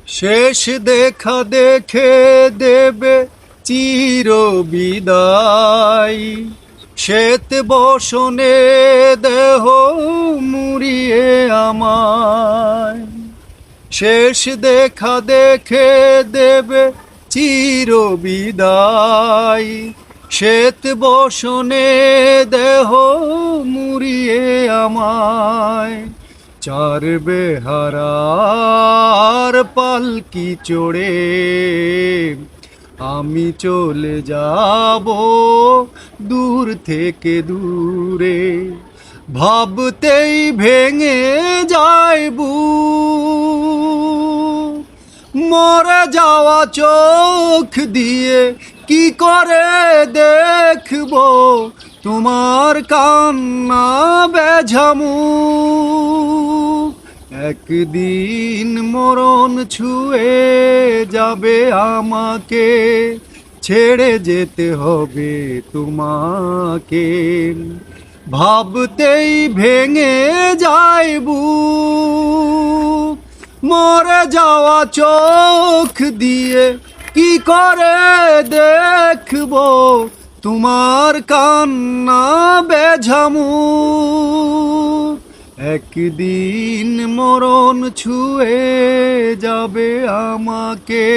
শেষ দেখা দেখে দেবে চির বিদায়। শ্বেত বসনে দেহ মুড়িয়ে আমায়। শেষ দেখা দেখে দেবে চির বিদায়। শ্বেত বসনে দেহ মুড়িয়ে আমায়। চার বেহারার পালকি চড়ে আমি চলে যাব দূর থেকে দূরে। ভাবতেই ভেঙে যায় বুক, মরে যাওয়া চোখ দিয়ে কি করে দেখবো তোমার কান্না বেঝামু। একদিন মরণ ছুঁয়ে যাবে আমাকে, ছেড়ে যেতে হবে তোমাকে। ভাবতেই ভেঙে যায় বুক, মরে যাওয়া চোখ দিয়ে কি করে দেখবো তোমার কান্না বেঝামু। একদিন মরণ ছুঁয়ে যাবে আমাকে।